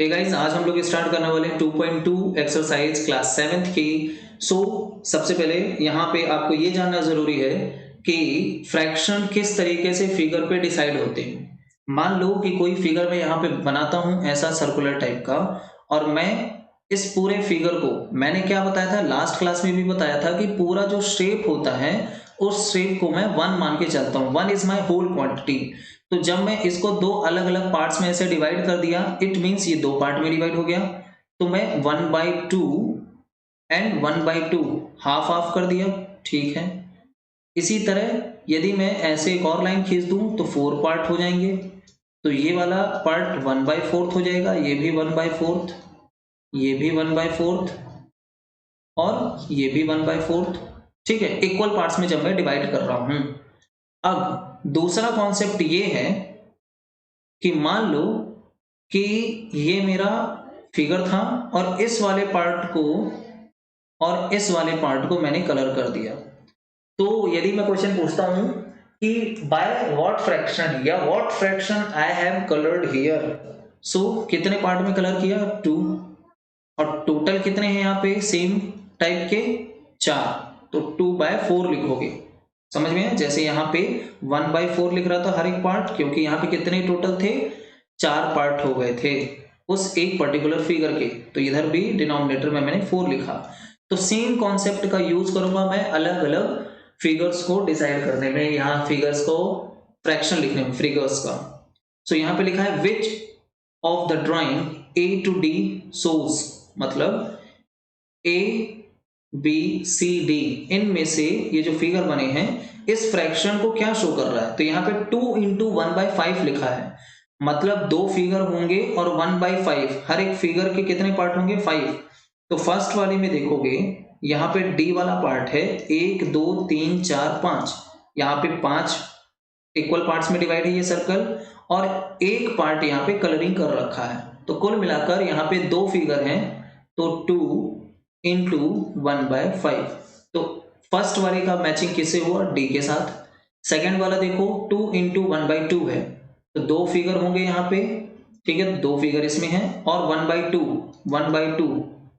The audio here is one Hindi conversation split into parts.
हे गाइस, आज हम लोग स्टार्ट करने वाले हैं 2.2 एक्सरसाइज क्लास 7th की। सबसे पहले यहाँ पे आपको ये जानना जरूरी है कि फ्रैक्शन किस तरीके से फिगर पे डिसाइड होते हैं। मान लो कि कोई फिगर मैं यहाँ पे बनाता हूँ ऐसा सर्कुलर टाइप का, और मैं इस पूरे फिगर को, मैंने क्या बताया था लास्ट क्लास में भी बताया था कि पूरा जो शेप होता है उस शेप को मैं 1 मान के चलता हूँ। 1 इज माई होल क्वांटिटी। तो जब मैं इसको दो अलग अलग पार्ट्स में ऐसे डिवाइड कर दिया, इट मीन्स ये दो पार्ट में डिवाइड हो गया। तो मैं 1/2 एंड 1/2 हाफ हाफ कर दिया, ठीक है। इसी तरह यदि मैं ऐसे एक और लाइन खींच दूं तो 4 पार्ट हो जाएंगे। तो ये वाला पार्ट 1/4 हो जाएगा, ये भी 1/4, ये भी 1/4 और ये भी 1/4, ठीक है। इक्वल पार्ट्स में जब मैं डिवाइड कर रहा हूं। अब दूसरा कॉन्सेप्ट ये है कि मान लो कि ये मेरा फिगर था और इस वाले पार्ट को और इस वाले पार्ट को मैंने कलर कर दिया। तो यदि मैं क्वेश्चन पूछता हूं कि बाय व्हाट फ्रैक्शन या what fraction I have coloured here, so कितने पार्ट में कलर किया? 2। और टोटल कितने हैं यहाँ पे सेम टाइप के? 4। तो 2/4 लिखोगे, समझ में है? जैसे यहाँ पे 1/4 लिख रहा था हर एक पार्ट, क्योंकि यहाँ पे कितने टोटल थे? 4 पार्ट हो गए थे उस एक पर्टिकुलर फिगर के। तो इधर भी डिनोमिनेटर में मैंने 4 लिखा। तो सेम कॉन्सेप्ट का यूज करूंगा मैं अलग अलग फिगर्स को डिसाइड करने में, यहाँ फिगर्स को फ्रैक्शन लिखने में, फिगर्स का। सो यहाँ पे लिखा है which of the drawing A to D shows, मतलब A B C D इनमें से ये जो फिगर बने हैं इस फ्रैक्शन को क्या शो कर रहा है? तो यहाँ पे 2 × 1/5 लिखा है, मतलब दो फिगर होंगे और 1/5, हर एक फिगर के कितने पार्ट होंगे? 5। तो फर्स्ट वाले में देखोगे यहाँ पे D वाला पार्ट है 1 2 3 4 5, यहाँ पे 5 इक्वल पार्ट्स में डिवाइड है ये सर्कल, और एक पार्ट यहाँ पे कलरिंग कर रखा है। तो कुल मिलाकर यहाँ पे दो फिगर हैं, तो 2 × 1/5। तो फर्स्ट वाले का मैचिंग किससे हुआ? D के साथ। सेकंड वाला देखो 2 × 1/2 है, तो दो फिगर होंगे यहाँ पे, ठीक है, दो फिगर इसमें है, और 1/2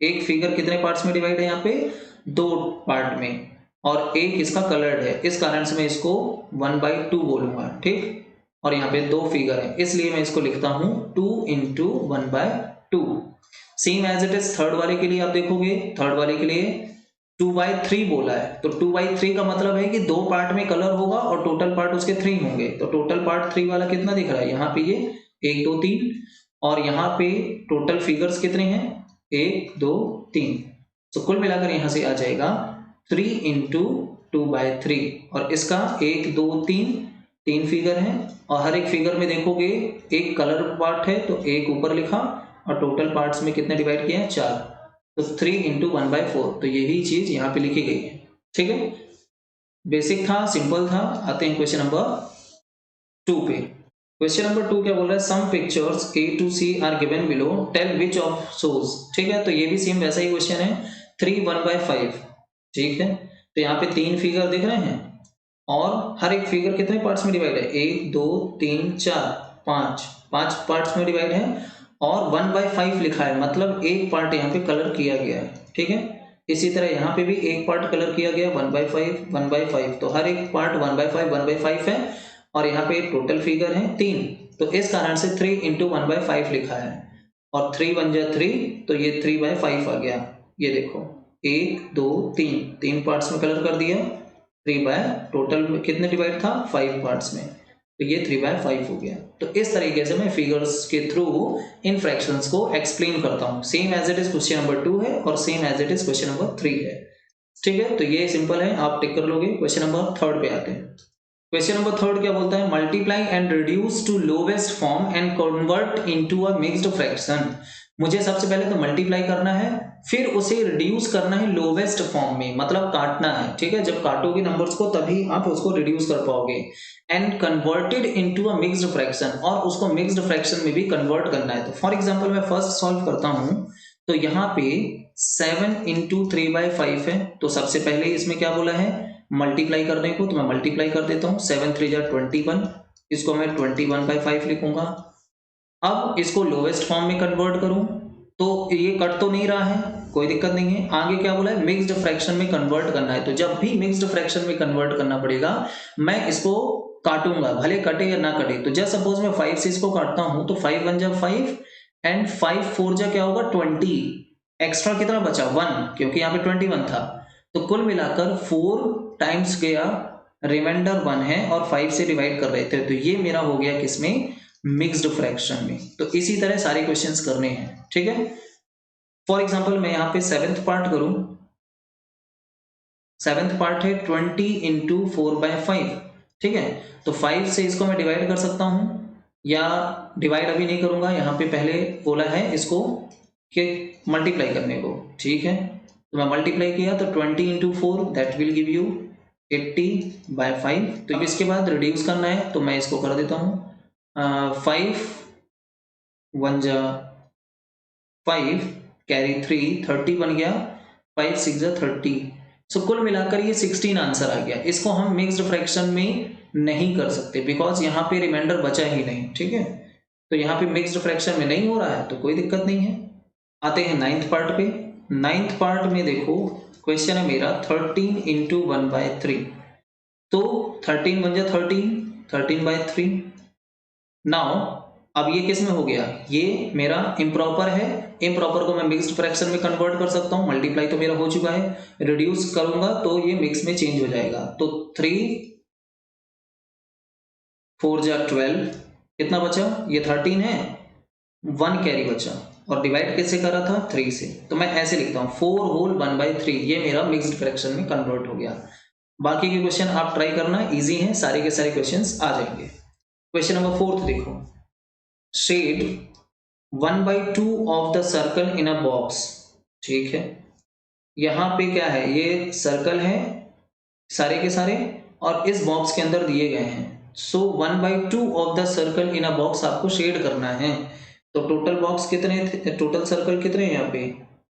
एक फिगर कितने पार्ट्स में डिवाइड है? यहाँ पे 2 पार्ट में, और एक इसका कलर्ड है, इस कारण से मैं इसको 1/2 बोलूंगा, ठीक। और यहाँ पे दो फिगर है, इसलिए मैं इसको लिखता हूं 2 × 1/2। Same as it is third वाले के लिए आप देखोगे, थर्ड वाले के लिए 2/3 बोला है। तो 2/3 का मतलब है कि दो पार्ट में कलर होगा और टोटल पार्ट उसके 3 होंगे। तो टोटल पार्ट 3 वाला कितना दिख रहा है? यहाँ पे ये 1 2 3, और यहाँ पे टोटल फिगर्स कितने हैं? 1 2 3। तो कुल मिलाकर यहाँ से आ जाएगा 3 × 2/3, और इसका 1 2 3 फिगर है, और हर एक फिगर में देखोगे एक कलर पार्ट है, तो एक ऊपर लिखा, और टोटल पार्ट्स में कितने डिवाइड किए हैं? 4। तो 3 × 1/4, तो यही चीज यहाँ पे लिखी गई है, ठीक है। बेसिक था, सिंपल था। आते हैं क्वेश्चन नंबर 2 पे। क्वेश्चन नंबर 2 क्या बोल रहा है? Some pictures A to C are given below, tell which of shows. ठीक है, तो ये भी सेम वैसा ही क्वेश्चन है। 3 1/5, ठीक है। तो यहाँ पे 3 फिगर दिख रहे हैं, और हर एक फिगर कितने पार्ट्स में डिवाइड है? 1 2 3 4 5 पार्ट्स में डिवाइड है, और 1/5 लिखा है, मतलब एक पार्ट यहाँ पे कलर किया गया है, ठीक है। इसी तरह यहाँ पे भी एक पार्ट कलर किया गया 1/5, तो हर एक पार्ट 1/5 है, और यहाँ पे टोटल फिगर है 3। तो इस कारण से 3 × 1/5 लिखा है, और 3 1 जा 3, तो ये 3/5 आ गया। ये देखो 1 2 3 पार्ट्स में कलर कर दिया, 3 टोटल में कितने डिवाइड था? 5 पार्ट्स में, तो ये 3/5 हो गया। तो इस तरीके से मैं फिगर्स के थ्रू इन फ्रैक्शंस को एक्सप्लेन करता हूँ। Same as it is question number 2 है, और same as it is question number 3 है, ठीक है। तो ये सिंपल है, आप टिक कर लोगे। क्वेश्चन नंबर 3 पे आते हैं। क्वेश्चन नंबर 3 क्या बोलता है? Multiply and reduce to lowest form and convert into a mixed fraction. मुझे सबसे पहले तो मल्टीप्लाई करना है, फिर उसे रिड्यूस करना है लोवेस्ट फॉर्म में, मतलब काटना है, ठीक है। जब काटोगे नंबर्स को तभी आप उसको रिड्यूस कर पाओगे। And converted into a mixed fraction, और उसको मिक्स्ड फ्रैक्शन में भी कन्वर्ट करना है। तो फॉर एग्जांपल मैं फर्स्ट सॉल्व करता हूं, तो यहाँ पे 7 × 3/5 है। तो सबसे पहले इसमें क्या बोला है? मल्टीप्लाई करने को, तो मैं मल्टीप्लाई कर देता हूँ। 7 3 जा 21, इसको मैं 21/5 लिखूंगा। अब इसको लोवेस्ट फॉर्म में कन्वर्ट करूं तो ये कट तो नहीं रहा है, कोई दिक्कत नहीं है। आगे क्या बोला है, मिक्स्ड फ्रैक्शन में कन्वर्ट करना है। तो जब भी मिक्स्ड फ्रैक्शन में कन्वर्ट करना पड़ेगा मैं इसको काटूंगा, भले कटे या ना कटे। तो जस्ट सपोज मैं 5 से इसको काटता हूं तो 5 1 जा 5 एंड 5 4 जा क्या होगा 20, एक्स्ट्रा कितना बचा 1, क्योंकि यहाँ पे 21 था। तो कुल मिलाकर 4 टाइम्स गया, रिमाइंडर 1 है और 5 से डिवाइड कर रहे थे। तो ये मेरा हो गया किसमें, मिक्स्ड फ्रैक्शन में। तो इसी तरह सारे क्वेश्चंस करने हैं, ठीक है। फॉर एग्जांपल मैं यहाँ पे 7th पार्ट करूं, 7th पार्ट है 20 इंटू 4/5, ठीक है। तो 5 से इसको मैं डिवाइड कर सकता हूं, या डिवाइड अभी नहीं करूंगा, यहाँ पे पहले बोला है इसको कि मल्टीप्लाई करने को, ठीक है। तो मैं मल्टीप्लाई किया तो 20 into 4 that will give you 80/5। तो अब इसके बाद रिड्यूस करना है तो मैं इसको कर देता हूँ 5 1 जा 5 कैरी 3 30 बन गया, 5 6 जा 30। सो कुल मिलाकर ये 16 आंसर आ गया। इसको हम मिक्स्ड फ्रैक्शन में नहीं कर सकते बिकॉज यहाँ पे रिमाइंडर बचा ही नहीं, ठीक है। तो यहाँ पे मिक्स्ड फ्रैक्शन में नहीं हो रहा है तो कोई दिक्कत नहीं है। आते हैं 9th पार्ट पे। 9th पार्ट में देखो क्वेश्चन है मेरा 13 इंटू 1/3। तो 13 1 जा 13, 13/3। नाउ अब ये किस में हो गया, ये मेरा इम्प्रॉपर है। इम्प्रॉपर को मैं मिक्स्ड फ्रैक्शन में कन्वर्ट कर सकता हूँ, मल्टीप्लाई तो मेरा हो चुका है, रिड्यूस करूंगा तो ये मिक्स में चेंज हो जाएगा। तो 3 4 जा 12, कितना बचा, ये 13 है, 1 कैरी बचा और डिवाइड कैसे करा था 3 से। तो मैं ऐसे लिखता हूँ 4 होल 1/3, ये मेरा मिक्स्ड फ्रैक्शन में कन्वर्ट हो गया। बाकी के क्वेश्चन आप ट्राई करना, इजी हैं, सारे के सारे क्वेश्चंस आ जाएंगे। क्वेश्चन नंबर 4 देखो, shade 1/2 of the circle in a box, ठीक है। यहाँ पे क्या है, ये सर्कल है सारे के सारे और इस बॉक्स के अंदर दिए गए हैं। सो 1/2 of the circle in a box आपको शेड करना है। तो टोटल बॉक्स कितने थे, टोटल सर्कल कितने हैं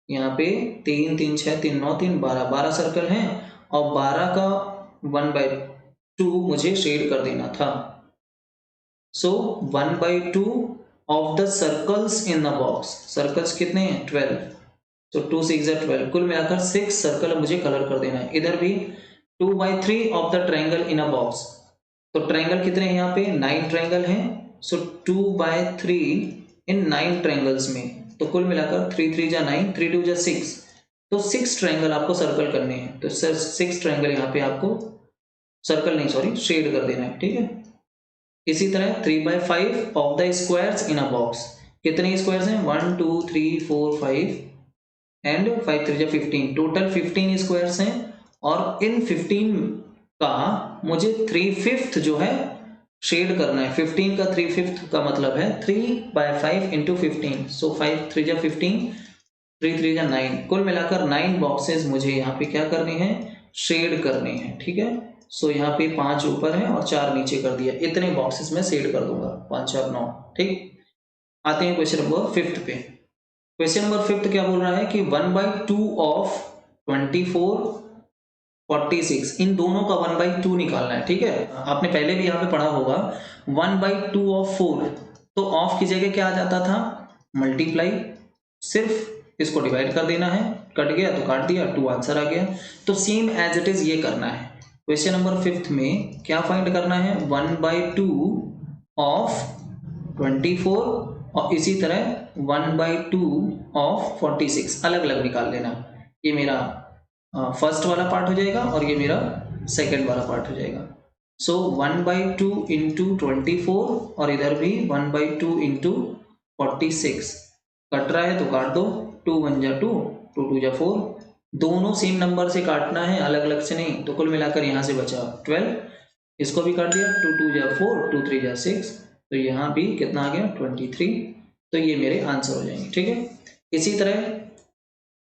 यहाँ पे 3 3 6 3 9 3 12 सर्कल हैं और 12 का 1/2 मुझे शेड कर देना था। सो 1/2 of the circles in the box, circles कितने हैं 12, तो 2 6 जा 12, कुल मिलाकर 6 सर्कल मुझे कलर कर देना है। इधर भी 2/3 of the triangle in a box, तो ट्रायंगल कितने हैं यहाँ पे 9 ट्रायंगल हैं। सो 2/3 इन 9 ट्रायंगल्स में, तो कुल मिलाकर 3 3 जा 9, 3 2 जा 6, तो 6 ट्रायंगल आपको सर्कल करने हैं। तो सर 6 ट्रायंगल यहाँ पे आपको सर्कल नहीं सॉरी शेड कर देना है, ठीक है। इसी तरह 3/5 of the squares in a box, कितने स्क्वायर्स हैं 1 2 3 4 5 एंड 5 3 जा 15, टोटल 15 स्क्वायर्स हैं और इन 15 का मुझे 3/5 जो है शेड करना है। 15 का 3/5 का मतलब है 3/5 इंटू 15, सो 5 3 जा 15, 3 3 जा 9, कुल मिलाकर 9 बॉक्सेस मुझे यहाँ पे क्या करने हैं, शेड करने हैं, ठीक है। सो यहाँ पे 5 ऊपर है और 4 नीचे कर दिया, इतने बॉक्सेस में शेड कर दूंगा, 5 4 9, ठीक। आते हैं क्वेश्चन नंबर 5 पे। क्वेश्चन नंबर 5 क्या बोल रहा है कि 1/2 ऑफ 24 46, इन दोनों का 1/2 निकालना है, ठीक है। आपने पहले भी यहाँ पे पढ़ा होगा 1/2 ऑफ 4, तो ऑफ की जगह क्या आ जाता था मल्टीप्लाई, सिर्फ इसको डिवाइड कर देना है, कट गया तो काट दिया, 2 आंसर आ गया। तो सेम एज इट इज ये करना है। क्वेश्चन नंबर 5 में क्या फाइंड करना है 1/2 ऑफ 24 और इसी तरह 1/2 ऑफ 46, अलग अलग निकाल लेना। ये मेरा फर्स्ट वाला पार्ट हो जाएगा और ये मेरा सेकंड वाला पार्ट हो जाएगा। सो 1/2 इंटू 24 और इधर भी 1/2 इंटू 46, कट रहा है तो काट दो, 2 1 जा 2, 2 2 जा 4, दोनों सेम नंबर से काटना है, अलग अलग से नहीं। तो कुल मिलाकर यहाँ से बचा 12, इसको भी काट दिया, 2 2 जा 4, 2 3 जा 6, तो यहाँ भी कितना आ गया 23। तो ये मेरे आंसर हो जाएंगे, ठीक है। इसी तरह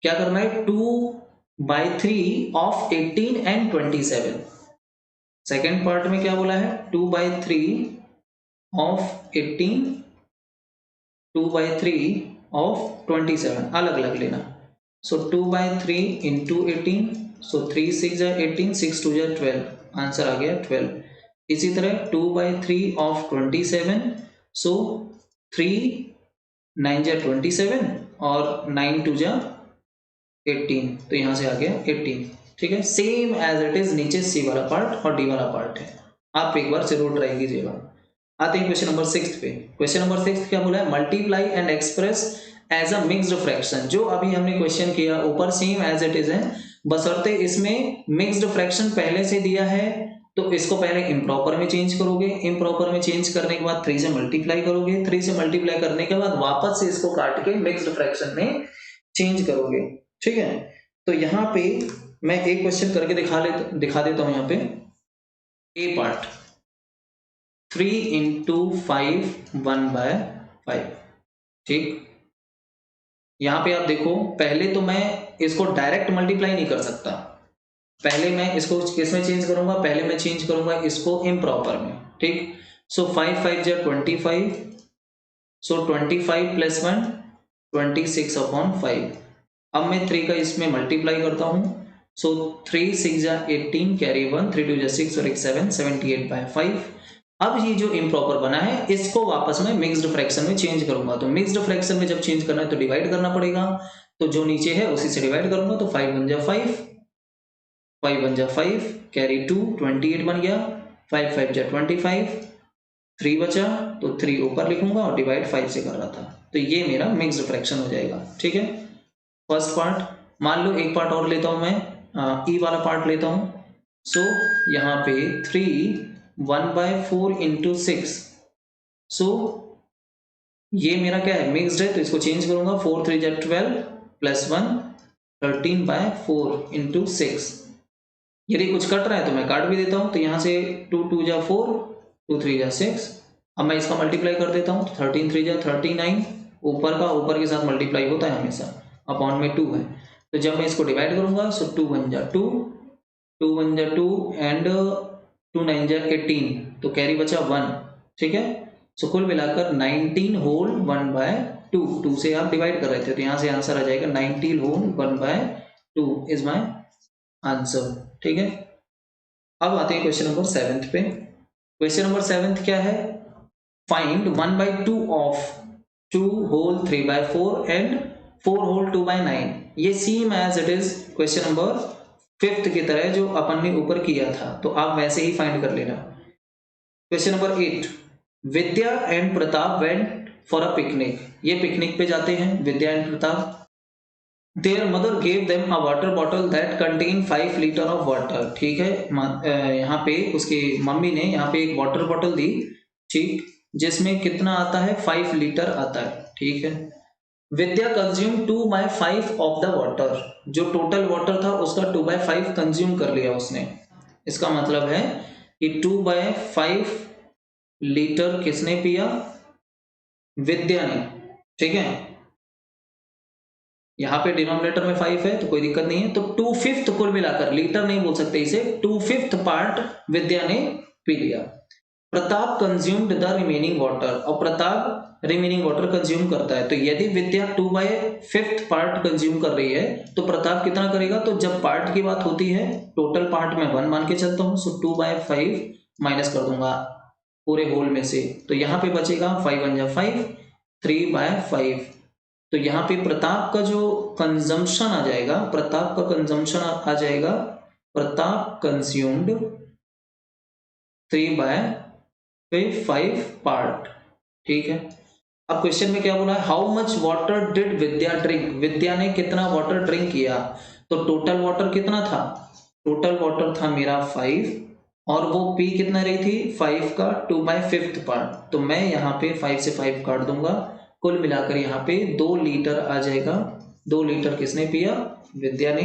क्या करना है 2/3 ऑफ 18 एंड 27, सेकेंड पार्ट में क्या बोला है 2/3 ऑफ 18, 2/3 ऑफ 27, अलग अलग लेना। सो 2/3 इंटू 18, सो 3 6 जा 18, 6 2 जा 12, आंसर आ गया 12। इसी तरह 2/3 ऑफ 27, सो 3 9 जा 27 और 9 2 जा 18, तो यहाँ से आ गया 18। ठीक है, सेम एज इट इज नीचे सी वाला पार्ट और डी वाला पार्ट है। आप एक बार जरूर ट्राई कीजिएगा। आते हैं क्वेश्चन नंबर 6 पे। क्वेश्चन नंबर 6 क्या बोला है, multiply and express as a mixed fraction. जो अभी हमने क्वेश्चन किया ऊपर सेम एज इट इज है, बशर्ते इसमें मिक्स्ड फ्रैक्शन पहले से दिया है तो इसको पहले इम्प्रॉपर में चेंज करोगे, इम्प्रॉपर में चेंज करने के बाद 3 से मल्टीप्लाई करोगे, 3 से मल्टीप्लाई करने के बाद वापस से इसको काट के मिक्स्ड फ्रैक्शन में चेंज करोगे। ठीक है, तो यहाँ पे मैं एक क्वेश्चन करके दिखा देता हूं। यहाँ पे ए पार्ट 3 into 5 1/5। ठीक, यहां पे आप देखो, पहले तो मैं इसको डायरेक्ट मल्टीप्लाई नहीं कर सकता, पहले मैं इसको किसमें चेंज करूंगा, पहले मैं चेंज करूंगा इसको इम्प्रॉपर में। ठीक, सो 5 5 जा 25, सो 25 + 1 26/5। अब मैं 3 का इसमें मल्टीप्लाई करता हूं, सो 3 6 जा 18, कैरी 1, 3 2 जा 6 और 1 7, 78/5। अब ये जो इम्प्रॉपर बना है इसको वापस में मिक्स्ड फ्रैक्शन में चेंज करूंगा। तो मिक्स्ड फ्रैक्शन में जब चेंज करना है तो डिवाइड करना पड़ेगा, तो जो नीचे है उसी से डिवाइड करूंगा। तो 5 1 जा 5, 5 1 जा 5, कैरी 2, 28 बन गया, 5 5 जा 25, 3 बचा तो 3 ऊपर लिखूंगा और डिवाइड 5 से कर रहा था, तो ये मेरा मिक्स्ड फ्रैक्शन हो जाएगा। ठीक है, फर्स्ट पार्ट। मान लो एक पार्ट और लेता हूं मैं, ई वाला पार्ट लेता हूं। सो यहाँ पे 3 1/4 into 6, सो ये मेरा क्या है, मिक्स्ड है, तो इसको चेंज करूंगा। 4 3 जा 12 + 1 13/4 into 6। यदि कुछ कट रहा है तो मैं काट भी देता हूं, तो यहाँ से 2 2 जा 4, 2 3 जा 6। अब मैं इसका मल्टीप्लाई कर देता हूँ, 13 3 जा 39, ऊपर का ऊपर के साथ मल्टीप्लाई होता है हमेशा, अपॉन में 2 है। तो जब मैं इसको डिवाइड करूंगा, सो 2 1 जा 2, 2 1 जा 2 एंड 2 9 जा 18, तो कैरी बचा 1। ठीक है, सो कुल मिलाकर 19 होल 1/2, 2 से आप डिवाइड कर रहे थे, तो यहाँ से आंसर आ जाएगा 19 होल 1/2 इज माई आंसर। ठीक है, अब आते हैं क्वेश्चन नंबर 7 पे। क्वेश्चन नंबर 7 क्या है, find 1/2 of 2 whole 3/4 and 4 whole 2/9। ये same as it is question number 5 की तरह जो अपन ने ऊपर किया था, तो आप वैसे ही फाइंड कर लेना। Question number 8, Vidya and Pratap went for a picnic. ये पिकनिक पे जाते हैं Vidya and Pratap. Their mother gave them a water bottle that contained 5 liter of water। ठीक है, यहाँ पे उसकी मम्मी ने यहाँ पे एक वाटर बॉटल दी, ठीक, जिसमें कितना आता है, 5 लीटर आता है। ठीक है, विद्या कंज्यूम 2/5 ऑफ द वाटर। जो टोटल वाटर था उसका 2/5 कंज्यूम कर लिया उसने। इसका मतलब है कि 2/5 लीटर किसने पिया, विद्या ने। ठीक है, यहाँ पे डिनोमिनेटर में 5 है तो कोई दिक्कत नहीं है, तो 2/5 कुल मिलाकर, लीटर नहीं बोल सकते इसे, 2/5 पार्ट विद्या ने पी लिया। Pratap consumed the remaining water, और प्रताप रिमेनिंग वाटर कंज्यूम करता है, तो यदि विद्या 2/5 पार्ट कंज्यूम कर रही है तो प्रताप कितना करेगा। तो जब पार्ट की बात होती है, टोटल पार्ट में 1 मान के चलता हूं, सो 2/5 माइनस कर दूंगा पूरे होल में से, तो यहाँ पे बचेगा 5 1 जा 5, 3/5। तो यहाँ पे प्रताप का जो कंजम्पशन आ जाएगा, प्रताप का कंजम्पशन आ जाएगा, प्रताप कंज्यूम्ड 3/5 पार्ट। ठीक है, अब क्वेश्चन में क्या बोला है, how much water did Vidya drink. Vidya ने कितना वाटर ड्रिंक किया, तो टोटल वाटर कितना था, टोटल वाटर था मेरा 5, और वो पी कितना रही थी, 5 का 2/5 पार्ट, तो मैं यहाँ पे 5 से 5 काट दूंगा, कुल मिलाकर यहाँ पे 2 लीटर आ जाएगा। 2 लीटर किसने पिया, विद्या ने।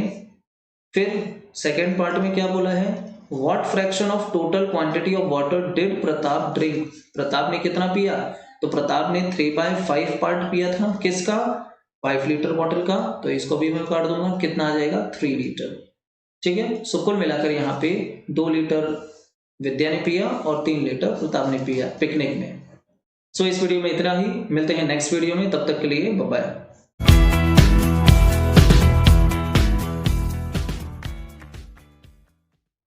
फिर सेकेंड पार्ट में क्या बोला है, what fraction of total quantity of water did Pratap drink. Pratap ने कितना पिया, तो प्रताप ने 3/5 पार्ट पिया था, किसका, 5 लीटर बॉटल का, तो इसको भी मैं काट दूंगा, कितना आ जाएगा, 3 लीटर। ठीक है, सो कुल मिलाकर यहाँ पे 2 लीटर विद्या ने पिया और 3 लीटर प्रताप ने पिया पिकनिक में। सो इस वीडियो में इतना ही, मिलते हैं नेक्स्ट वीडियो में, तब तक के लिए बाय बाय।